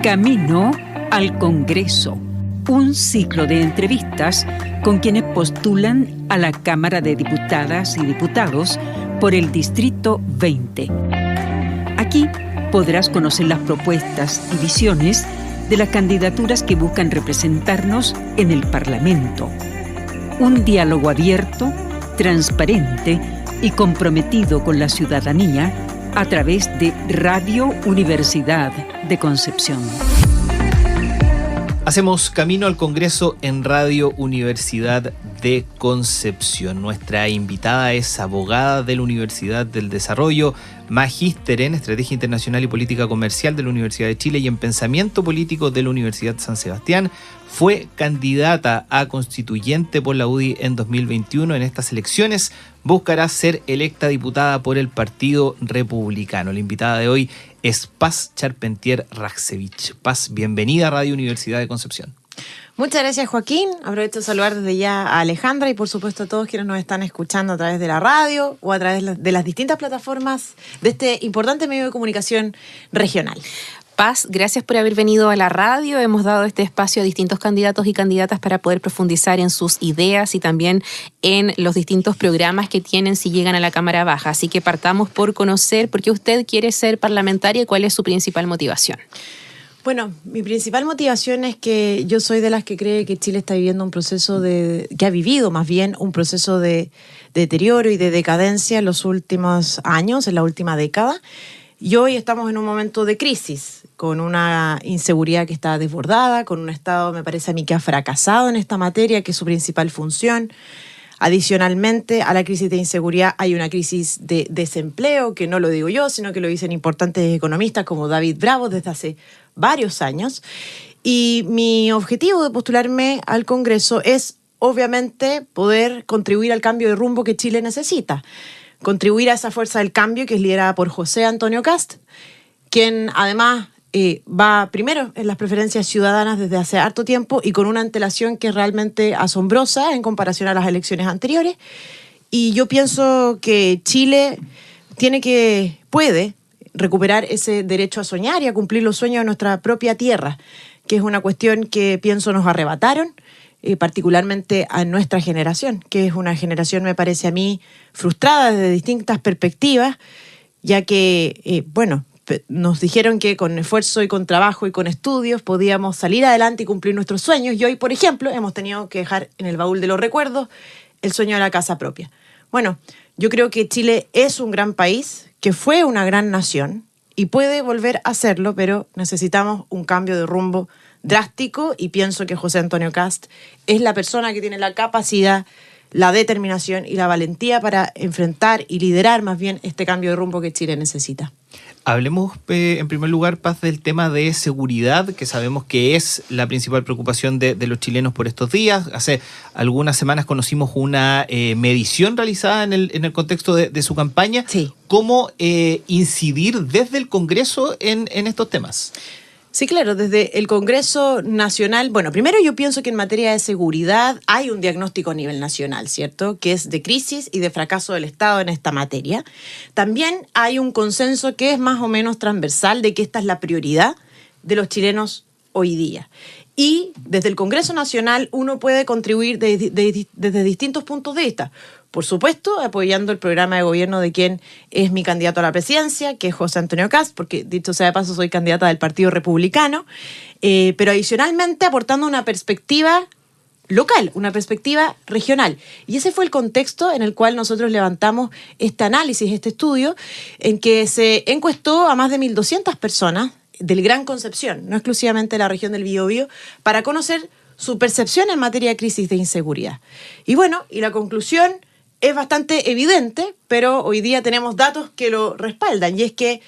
Camino al Congreso, un ciclo de entrevistas con quienes postulan a la Cámara de Diputadas y Diputados por el Distrito 20. Aquí podrás conocer las propuestas y visiones de las candidaturas que buscan representarnos en el Parlamento. Un diálogo abierto, transparente y comprometido con la ciudadanía a través de Radio Universidad de Concepción. Hacemos Camino al Congreso en Radio Universidad de Concepción. Nuestra invitada es abogada de la Universidad del Desarrollo, magíster en Estrategia Internacional y Política Comercial de la Universidad de Chile y en Pensamiento Político de la Universidad San Sebastián. Fue candidata a constituyente por la UDI en 2021. En estas elecciones buscará ser electa diputada por el Partido Republicano. La invitada de hoy es Paz Charpentier-Raksevich. Paz, bienvenida a Radio Universidad de Concepción. Muchas gracias, Joaquín. Aprovecho de saludar desde ya a Alejandra y por supuesto a todos quienes nos están escuchando a través de la radio o a través de las distintas plataformas de este importante medio de comunicación regional. Paz, gracias por haber venido a la radio. Hemos dado este espacio a distintos candidatos y candidatas para poder profundizar en sus ideas y también en los distintos programas que tienen si llegan a la Cámara Baja. Así que partamos por conocer por qué usted quiere ser parlamentaria y cuál es su principal motivación. Bueno, mi principal motivación es que yo soy de las que cree que Chile está viviendo un proceso que ha vivido más bien un proceso de deterioro y de decadencia en los últimos años, en la última década. Y hoy estamos en un momento de crisis, con una inseguridad que está desbordada, con un Estado, me parece a mí, que ha fracasado en esta materia, que es su principal función. Adicionalmente a la crisis de inseguridad hay una crisis de desempleo, que no lo digo yo, sino que lo dicen importantes economistas como David Bravo desde hace varios años. Y mi objetivo de postularme al Congreso es, obviamente, poder contribuir al cambio de rumbo que Chile necesita. Contribuir a esa fuerza del cambio que es liderada por José Antonio Kast, quien además va primero en las preferencias ciudadanas desde hace harto tiempo y con una antelación que es realmente asombrosa en comparación a las elecciones anteriores. Y yo pienso que Chile puede recuperar ese derecho a soñar y a cumplir los sueños de nuestra propia tierra, que es una cuestión que pienso nos arrebataron, particularmente a nuestra generación, que es una generación, me parece a mí, frustrada desde distintas perspectivas, ya que, nos dijeron que con esfuerzo y con trabajo y con estudios podíamos salir adelante y cumplir nuestros sueños. Y hoy, por ejemplo, hemos tenido que dejar en el baúl de los recuerdos el sueño de la casa propia. Bueno, yo creo que Chile es un gran país, que fue una gran nación y puede volver a serlo, pero necesitamos un cambio de rumbo drástico y pienso que José Antonio Kast es la persona que tiene la capacidad, la determinación y la valentía para enfrentar y liderar más bien este cambio de rumbo que Chile necesita. Hablemos en primer lugar, Paz, del tema de seguridad, que sabemos que es la principal preocupación de los chilenos por estos días. Hace algunas semanas conocimos una medición realizada en el contexto de su campaña. Sí. ¿Cómo incidir desde el Congreso en estos temas? Sí, claro, desde el Congreso Nacional, bueno, primero yo pienso que en materia de seguridad hay un diagnóstico a nivel nacional, ¿cierto? Que es de crisis y de fracaso del Estado en esta materia. También hay un consenso que es más o menos transversal de que esta es la prioridad de los chilenos hoy día. Y desde el Congreso Nacional uno puede contribuir desde distintos puntos de vista. Por supuesto, apoyando el programa de gobierno de quien es mi candidato a la presidencia, que es José Antonio Kast, porque dicho sea de paso soy candidata del Partido Republicano, pero adicionalmente aportando una perspectiva local, una perspectiva regional. Y ese fue el contexto en el cual nosotros levantamos este análisis, este estudio, en que se encuestó a más de 1.200 personas del Gran Concepción, no exclusivamente de la región del Biobío, para conocer su percepción en materia de crisis de inseguridad. Y bueno, y la conclusión es bastante evidente, pero hoy día tenemos datos que lo respaldan, y es que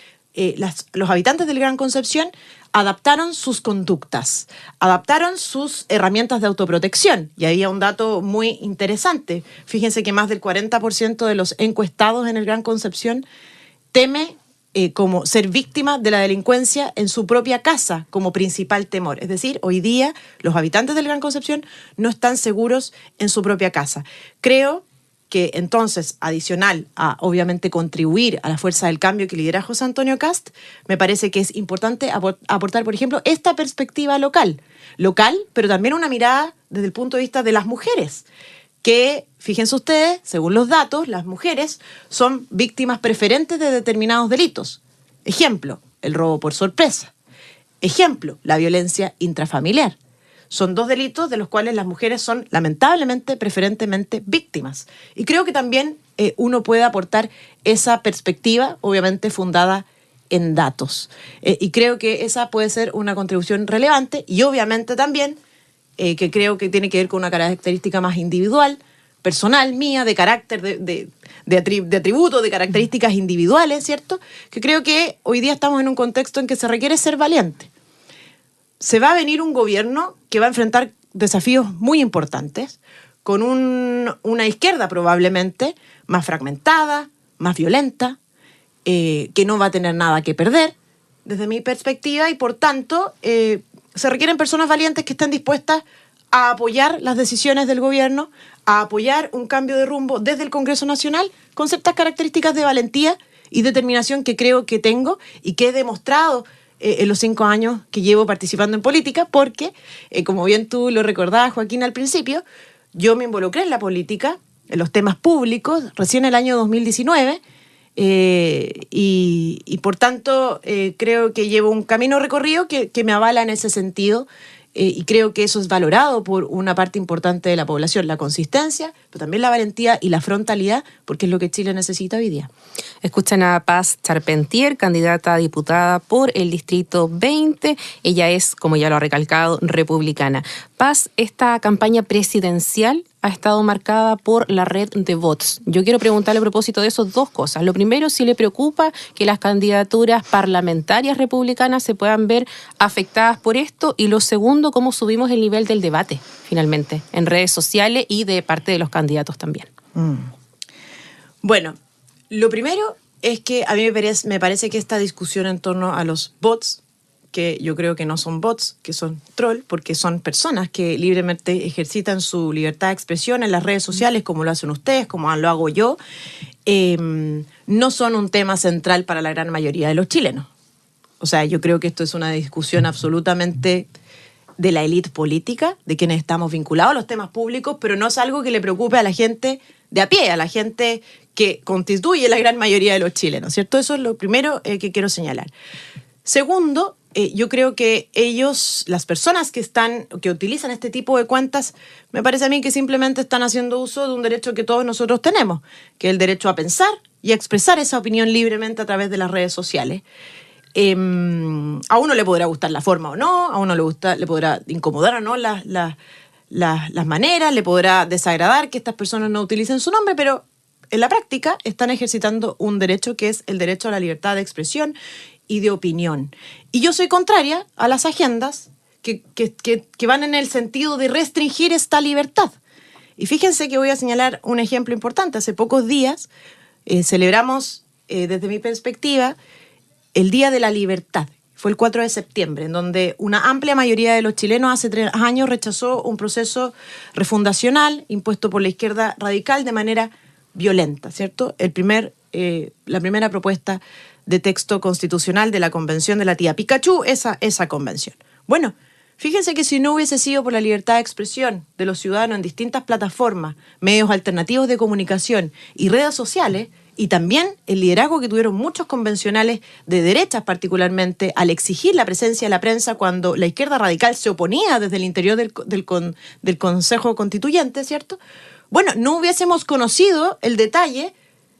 los habitantes del Gran Concepción adaptaron sus conductas, adaptaron sus herramientas de autoprotección. Y había un dato muy interesante. Fíjense que más del 40% de los encuestados en el Gran Concepción teme como ser víctima de la delincuencia en su propia casa como principal temor. Es decir, hoy día los habitantes del Gran Concepción no están seguros en su propia casa. Creo que entonces, adicional a, obviamente, contribuir a la fuerza del cambio que lidera José Antonio Kast, me parece que es importante aportar, por ejemplo, esta perspectiva local, pero también una mirada desde el punto de vista de las mujeres, que, fíjense ustedes, según los datos, las mujeres son víctimas preferentes de determinados delitos. Ejemplo, el robo por sorpresa. Ejemplo, la violencia intrafamiliar. Son 2 delitos de los cuales las mujeres son, lamentablemente, preferentemente víctimas. Y creo que también uno puede aportar esa perspectiva, obviamente fundada en datos. Y creo que esa puede ser una contribución relevante y obviamente también que creo que tiene que ver con una característica más individual, personal, mía, de carácter, de atributos, de características individuales, ¿cierto? Que creo que hoy día estamos en un contexto en que se requiere ser valiente. Se va a venir un gobierno que va a enfrentar desafíos muy importantes, con una izquierda probablemente más fragmentada, más violenta, que no va a tener nada que perder, desde mi perspectiva, y por tanto se requieren personas valientes que estén dispuestas a apoyar las decisiones del gobierno, a apoyar un cambio de rumbo desde el Congreso Nacional, con ciertas características de valentía y determinación que creo que tengo y que he demostrado en los 5 años que llevo participando en política, porque, como bien tú lo recordabas, Joaquín, al principio, yo me involucré en la política, en los temas públicos, recién en el año 2019, y por tanto creo que llevo un camino recorrido que me avala en ese sentido, y creo que eso es valorado por una parte importante de la población, la consistencia, pero también la valentía y la frontalidad, porque es lo que Chile necesita hoy día. Escuchan a Paz Charpentier, candidata a diputada por el Distrito 20. Ella es, como ya lo ha recalcado, republicana. Paz, esta campaña presidencial ha estado marcada por la red de bots. Yo quiero preguntarle a propósito de eso 2 cosas. Lo primero, si le preocupa que las candidaturas parlamentarias republicanas se puedan ver afectadas por esto. Y lo segundo, cómo subimos el nivel del debate, finalmente, en redes sociales y de parte de los candidatos también. Bueno, lo primero es que a mí me parece que esta discusión en torno a los bots, que yo creo que no son bots, que son troll, porque son personas que libremente ejercitan su libertad de expresión en las redes sociales, como lo hacen ustedes, como lo hago yo, no son un tema central para la gran mayoría de los chilenos. O sea, yo creo que esto es una discusión absolutamente de la élite política, de quienes estamos vinculados a los temas públicos, pero no es algo que le preocupe a la gente de a pie, a la gente que constituye la gran mayoría de los chilenos, ¿cierto? Eso es lo primero que quiero señalar. Segundo, yo creo que las personas que utilizan este tipo de cuentas, me parece a mí que simplemente están haciendo uso de un derecho que todos nosotros tenemos, que es el derecho a pensar y a expresar esa opinión libremente a través de las redes sociales. A uno le podrá gustar la forma o no, a uno le podrá incomodar o no las maneras, le podrá desagradar que estas personas no utilicen su nombre, pero en la práctica están ejercitando un derecho que es el derecho a la libertad de expresión y de opinión. Y yo soy contraria a las agendas que van en el sentido de restringir esta libertad. Y fíjense que voy a señalar un ejemplo importante. Hace pocos días celebramos, desde mi perspectiva, el Día de la Libertad. Fue el 4 de septiembre, en donde una amplia mayoría de los chilenos hace 3 años rechazó un proceso refundacional impuesto por la izquierda radical de manera violenta, ¿cierto? La primera propuesta de texto constitucional de la Convención de la Tía Pikachu, esa convención. Bueno, fíjense que si no hubiese sido por la libertad de expresión de los ciudadanos en distintas plataformas, medios alternativos de comunicación y redes sociales, y también el liderazgo que tuvieron muchos convencionales de derechas particularmente al exigir la presencia de la prensa cuando la izquierda radical se oponía desde el interior del Consejo Constituyente, ¿cierto? Bueno, no hubiésemos conocido el detalle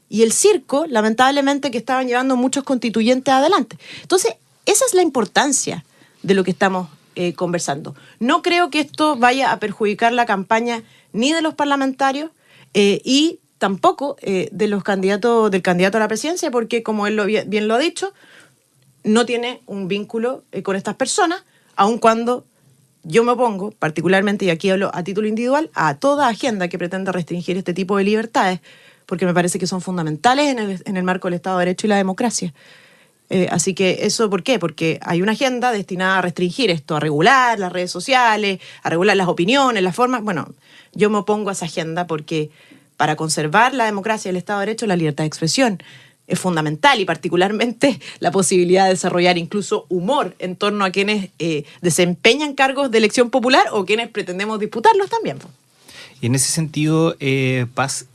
y el circo, lamentablemente, que estaban llevando muchos constituyentes adelante. Entonces, esa es la importancia de lo que estamos conversando. No creo que esto vaya a perjudicar la campaña ni de los parlamentarios y tampoco del candidato a la presidencia, porque, como él bien lo ha dicho, no tiene un vínculo con estas personas, aun cuando yo me opongo, particularmente, y aquí hablo a título individual, a toda agenda que pretenda restringir este tipo de libertades, porque me parece que son fundamentales en el marco del Estado de Derecho y la democracia. Así que eso, ¿por qué? Porque hay una agenda destinada a restringir esto, a regular las redes sociales, a regular las opiniones, las formas. Bueno, yo me opongo a esa agenda porque para conservar la democracia y el Estado de Derecho, la libertad de expresión es fundamental, y particularmente la posibilidad de desarrollar incluso humor en torno a quienes desempeñan cargos de elección popular o quienes pretendemos disputarlos también. Y en ese sentido, Paz,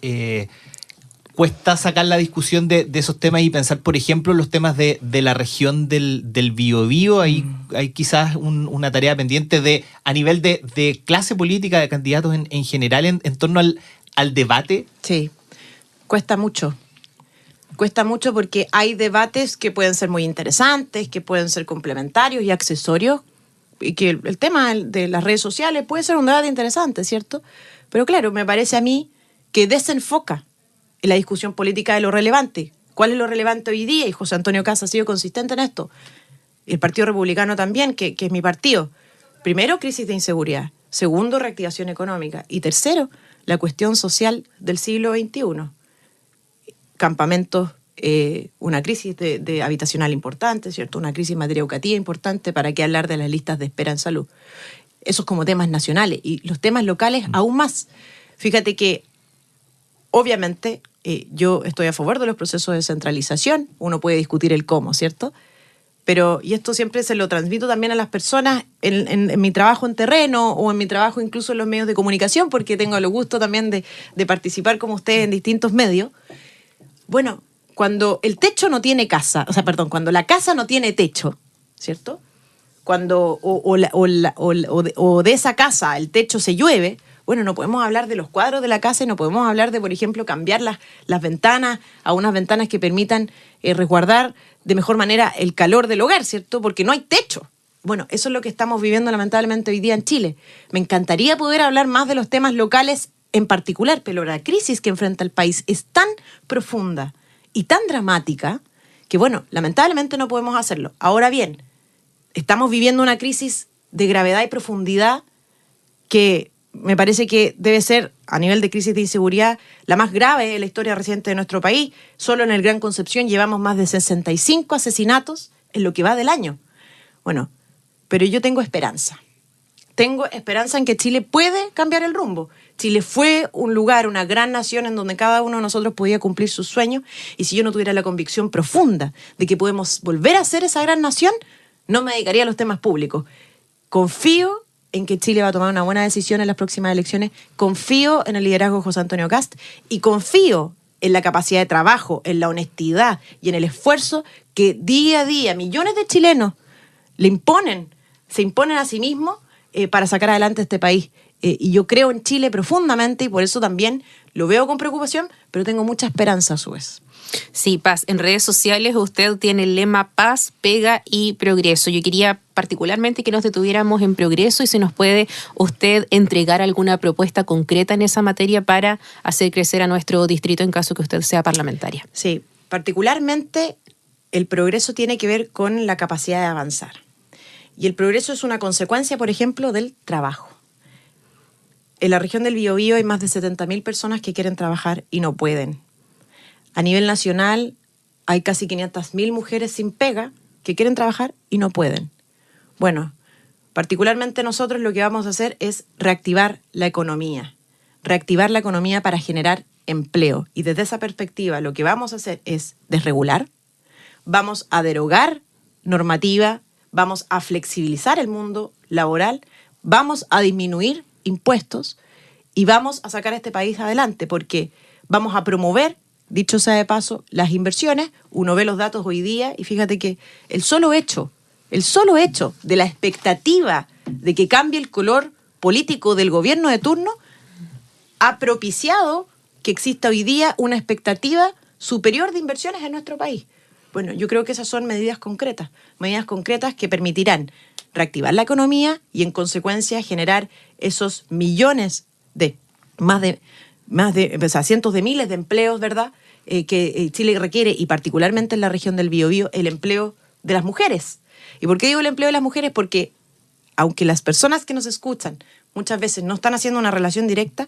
cuesta sacar la discusión de esos temas y pensar, por ejemplo, los temas de la región del Biobío. Hay quizás una tarea pendiente a nivel de clase política, de candidatos en general, en torno al debate. Sí, cuesta mucho. Cuesta mucho porque hay debates que pueden ser muy interesantes, que pueden ser complementarios y accesorios, y que el tema de las redes sociales puede ser un debate interesante, ¿cierto? Pero claro, me parece a mí que desenfoca en la discusión política de lo relevante. ¿Cuál es lo relevante hoy día? Y José Antonio Kast ha sido consistente en esto. El Partido Republicano también, que es mi partido. Primero, crisis de inseguridad. Segundo, reactivación económica. Y tercero, la cuestión social del siglo XXI. Campamentos, una crisis de habitacional importante, ¿cierto? Una crisis en materia educativa importante, para qué hablar de las listas de espera en salud. Esos como temas nacionales, y los temas locales aún más. Fíjate que, obviamente, yo estoy a favor de los procesos de descentralización. Uno puede discutir el cómo, ¿cierto? Pero, y esto siempre se lo transmito también a las personas en mi trabajo en terreno, o en mi trabajo incluso en los medios de comunicación, porque tengo el gusto también de participar como ustedes en distintos medios. Bueno, cuando el techo no tiene casa, cuando la casa no tiene techo, ¿cierto? Cuando o de esa casa el techo se llueve, bueno, no podemos hablar de los cuadros de la casa, y no podemos hablar de, por ejemplo, cambiar las ventanas a unas ventanas que permitan resguardar de mejor manera el calor del hogar, ¿cierto? Porque no hay techo. Bueno, eso es lo que estamos viviendo lamentablemente hoy día en Chile. Me encantaría poder hablar más de los temas locales en particular, pero la crisis que enfrenta el país es tan profunda y tan dramática que, bueno, lamentablemente no podemos hacerlo. Ahora bien, estamos viviendo una crisis de gravedad y profundidad que me parece que debe ser, a nivel de crisis de inseguridad, la más grave en la historia reciente de nuestro país. Solo en el Gran Concepción llevamos más de 65 asesinatos en lo que va del año. Bueno, pero yo tengo esperanza. Tengo esperanza en que Chile puede cambiar el rumbo. Chile fue un lugar, una gran nación en donde cada uno de nosotros podía cumplir sus sueños, y si yo no tuviera la convicción profunda de que podemos volver a ser esa gran nación, no me dedicaría a los temas públicos. Confío en que Chile va a tomar una buena decisión en las próximas elecciones, confío en el liderazgo de José Antonio Kast, y confío en la capacidad de trabajo, en la honestidad y en el esfuerzo que día a día millones de chilenos se imponen a sí mismos para sacar adelante este país. Y yo creo en Chile profundamente, y por eso también lo veo con preocupación, pero tengo mucha esperanza a su vez. Sí, Paz, en redes sociales usted tiene el lema Paz, Pega y Progreso. Yo quería particularmente que nos detuviéramos en Progreso, y si nos puede usted entregar alguna propuesta concreta en esa materia para hacer crecer a nuestro distrito en caso que usted sea parlamentaria. Sí, particularmente el progreso tiene que ver con la capacidad de avanzar. Y el progreso es una consecuencia, por ejemplo, del trabajo. En la región del Biobío hay más de 70.000 personas que quieren trabajar y no pueden. A nivel nacional hay casi 500.000 mujeres sin pega que quieren trabajar y no pueden. Bueno, particularmente nosotros lo que vamos a hacer es reactivar la economía para generar empleo. Y desde esa perspectiva lo que vamos a hacer es desregular, vamos a derogar normativa, vamos a flexibilizar el mundo laboral, vamos a disminuir impuestos y vamos a sacar a este país adelante, porque vamos a promover, dicho sea de paso, las inversiones. Uno ve los datos hoy día y fíjate que el solo hecho de la expectativa de que cambie el color político del gobierno de turno ha propiciado que exista hoy día una expectativa superior de inversiones en nuestro país. Bueno, yo creo que esas son medidas concretas que permitirán reactivar la economía y, en consecuencia, generar esos millones cientos de miles de empleos, ¿verdad?, que Chile requiere, y particularmente en la región del Biobío, el empleo de las mujeres. ¿Y por qué digo el empleo de las mujeres? Porque, aunque las personas que nos escuchan muchas veces no están haciendo una relación directa,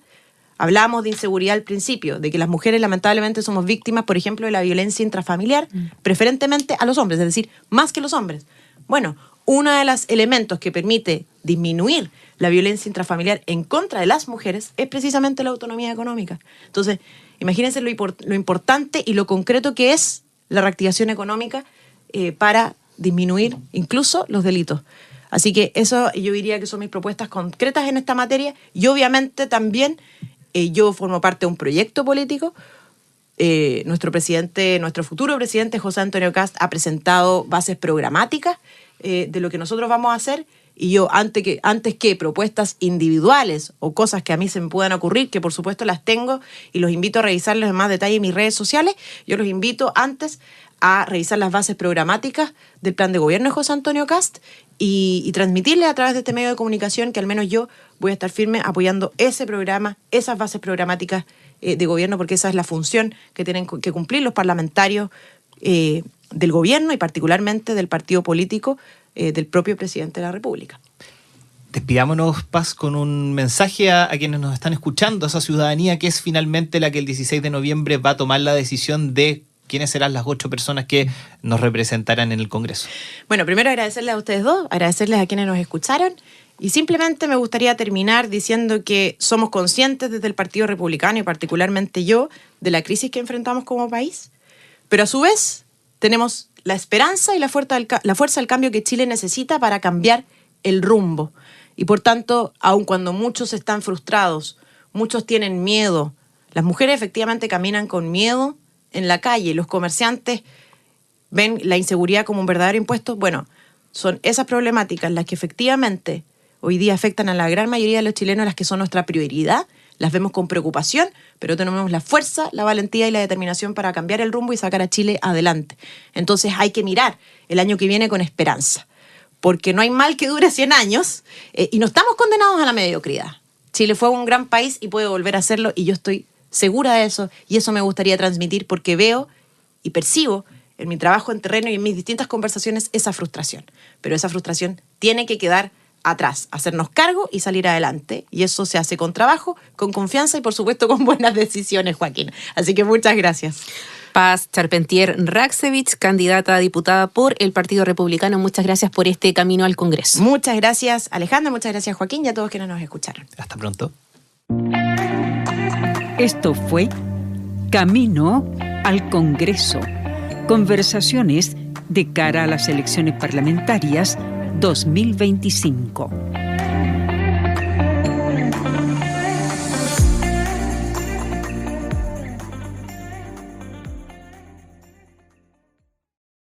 hablábamos de inseguridad al principio, de que las mujeres lamentablemente somos víctimas, por ejemplo, de la violencia intrafamiliar, preferentemente a los hombres, es decir, más que los hombres. Bueno, uno de los elementos que permite disminuir la violencia intrafamiliar en contra de las mujeres es precisamente la autonomía económica. Entonces, imagínense lo importante y lo concreto que es la reactivación económica para disminuir incluso los delitos. Así que eso yo diría que son mis propuestas concretas en esta materia. Y obviamente también yo formo parte de un proyecto político. Nuestro futuro presidente José Antonio Kast ha presentado bases programáticas de lo que nosotros vamos a hacer. Y yo, antes que propuestas individuales o cosas que a mí se me puedan ocurrir, que por supuesto las tengo y los invito a revisarlas en más detalle en mis redes sociales, yo los invito antes a revisar las bases programáticas del plan de gobierno de José Antonio Kast y transmitirles a través de este medio de comunicación que al menos yo voy a estar firme apoyando ese programa, esas bases programáticas de gobierno, porque esa es la función que tienen que cumplir los parlamentarios del gobierno y particularmente del partido político del propio presidente de la República. Despidámonos, Paz, con un mensaje a quienes nos están escuchando, a esa ciudadanía que es finalmente la que el 16 de noviembre va a tomar la decisión de quiénes serán las 8 personas que nos representarán en el Congreso. Bueno, primero agradecerles a ustedes dos, agradecerles a quienes nos escucharon y simplemente me gustaría terminar diciendo que somos conscientes desde el Partido Republicano y particularmente yo de la crisis que enfrentamos como país, pero a su vez tenemos la esperanza y la fuerza del cambio que Chile necesita para cambiar el rumbo. Y por tanto, aun cuando muchos están frustrados, muchos tienen miedo, las mujeres efectivamente caminan con miedo en la calle, los comerciantes ven la inseguridad como un verdadero impuesto. Bueno, son esas problemáticas las que efectivamente hoy día afectan a la gran mayoría de los chilenos, las que son nuestra prioridad, las vemos con preocupación, pero tenemos la fuerza, la valentía y la determinación para cambiar el rumbo y sacar a Chile adelante. Entonces hay que mirar el año que viene con esperanza, porque no hay mal que dure 100 años y no estamos condenados a la mediocridad. Chile fue un gran país y puede volver a hacerlo y yo estoy segura de eso y eso me gustaría transmitir porque veo y percibo en mi trabajo en terreno y en mis distintas conversaciones esa frustración. Pero esa frustración tiene que quedar atrás, hacernos cargo y salir adelante. Y eso se hace con trabajo, con confianza y por supuesto con buenas decisiones, Joaquín. Así que muchas gracias. Paz Charpentier-Raksevich, candidata a diputada por el Partido Republicano. Muchas gracias por este camino al Congreso. Muchas gracias, Alejandra. Muchas gracias, Joaquín, y a todos quienes nos escucharon. Hasta pronto. Esto fue Camino al Congreso. Conversaciones de cara a las elecciones parlamentarias 2025.